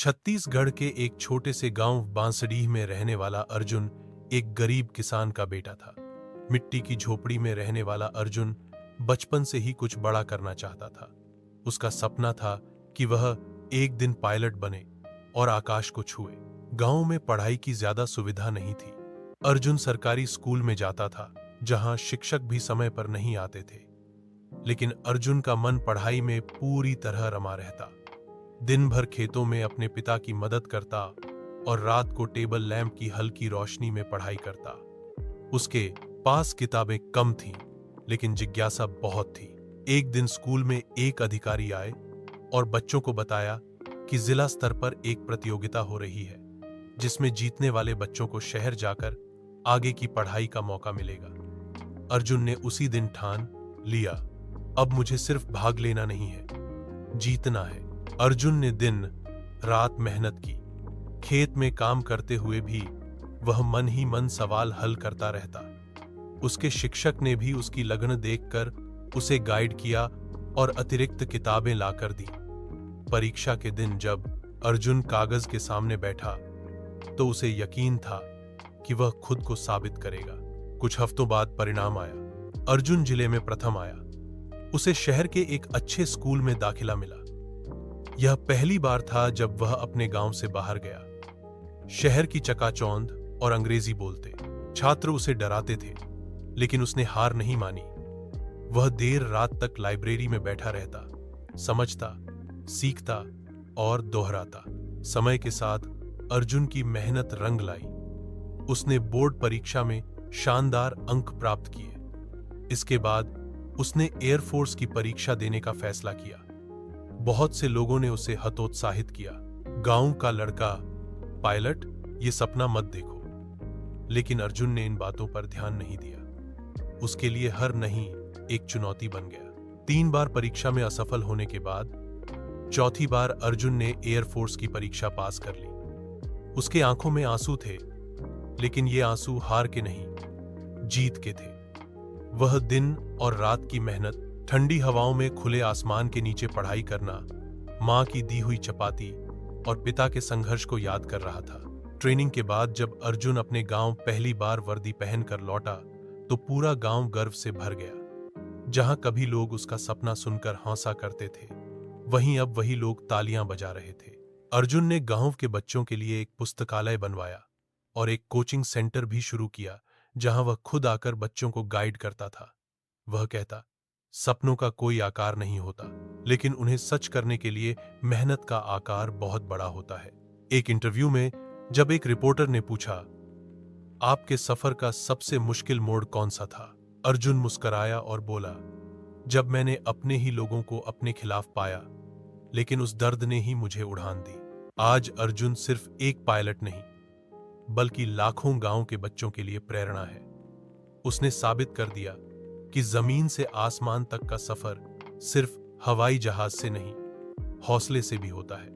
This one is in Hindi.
छत्तीसगढ़ के एक छोटे से गांव बांसडीह में रहने वाला अर्जुन एक गरीब किसान का बेटा था। मिट्टी की झोपड़ी में रहने वाला अर्जुन बचपन से ही कुछ बड़ा करना चाहता था। उसका सपना था कि वह एक दिन पायलट बने और आकाश को छुए। गांव में पढ़ाई की ज्यादा सुविधा नहीं थी। अर्जुन सरकारी स्कूल में जाता था, जहां शिक्षक भी समय पर नहीं आते थे। लेकिन अर्जुन का मन पढ़ाई में पूरी तरह रमा रहता। दिन भर खेतों में अपने पिता की मदद करता और रात को टेबल लैंप की हल्की रोशनी में पढ़ाई करता। उसके पास किताबें कम थीं, लेकिन जिज्ञासा बहुत थी। एक दिन स्कूल में एक अधिकारी आए और बच्चों को बताया कि जिला स्तर पर एक प्रतियोगिता हो रही है, जिसमें जीतने वाले बच्चों को शहर जाकर आगे की पढ़ाई का मौका मिलेगा। अर्जुन ने उसी दिन ठान लिया, अब मुझे सिर्फ भाग लेना नहीं है, जीतना है। अर्जुन ने दिन रात मेहनत की। खेत में काम करते हुए भी वह मन ही मन सवाल हल करता रहता। उसके शिक्षक ने भी उसकी लगन देखकर उसे गाइड किया और अतिरिक्त किताबें लाकर दी। परीक्षा के दिन जब अर्जुन कागज के सामने बैठा तो उसे यकीन था कि वह खुद को साबित करेगा। कुछ हफ्तों बाद परिणाम आया। अर्जुन जिले में प्रथम आया। उसे शहर के एक अच्छे स्कूल में दाखिला मिला। यह पहली बार था जब वह अपने गांव से बाहर गया। शहर की चकाचौंध और अंग्रेजी बोलते छात्र उसे डराते थे, लेकिन उसने हार नहीं मानी। वह देर रात तक लाइब्रेरी में बैठा रहता, समझता, सीखता और दोहराता। समय के साथ अर्जुन की मेहनत रंग लाई। उसने बोर्ड परीक्षा में शानदार अंक प्राप्त किए। इसके बाद उसने एयरफोर्स की परीक्षा देने का फैसला किया। बहुत से लोगों ने उसे हतोत्साहित किया। गांव का लड़का पायलट, ये सपना मत देखो। लेकिन अर्जुन ने इन बातों पर ध्यान नहीं दिया। उसके लिए हर नहीं एक चुनौती बन गया। 3 बार परीक्षा में असफल होने के बाद चौथी बार अर्जुन ने एयरफोर्स की परीक्षा पास कर ली। उसके आंखों में आंसू थे, लेकिन ये आंसू हार के नहीं, जीत के थे। वह दिन और रात की मेहनत, ठंडी हवाओं में खुले आसमान के नीचे पढ़ाई करना, मां की दी हुई चपाती और पिता के संघर्ष को याद कर रहा था। ट्रेनिंग के बाद जब अर्जुन अपने गांव पहली बार वर्दी पहनकर लौटा तो पूरा गांव गर्व से भर गया। जहां कभी लोग उसका सपना सुनकर हौसला करते थे, वहीं अब वही लोग तालियां बजा रहे थे। अर्जुन ने गांव के बच्चों के लिए एक पुस्तकालय बनवाया और एक कोचिंग सेंटर भी शुरू किया, जहां वह खुद आकर बच्चों को गाइड करता था। वह कहता, सपनों का कोई आकार नहीं होता, लेकिन उन्हें सच करने के लिए मेहनत का आकार बहुत बड़ा होता है। एक इंटरव्यू में जब एक रिपोर्टर ने पूछा, आपके सफर का सबसे मुश्किल मोड़ कौन सा था? अर्जुन मुस्कुराया और बोला, जब मैंने अपने ही लोगों को अपने खिलाफ पाया, लेकिन उस दर्द ने ही मुझे उड़ान दी। आज अर्जुन सिर्फ एक पायलट नहीं, बल्कि लाखों गांव के बच्चों के लिए प्रेरणा है। उसने साबित कर दिया कि जमीन से आसमान तक का सफर सिर्फ हवाई जहाज से नहीं, हौसले से भी होता है।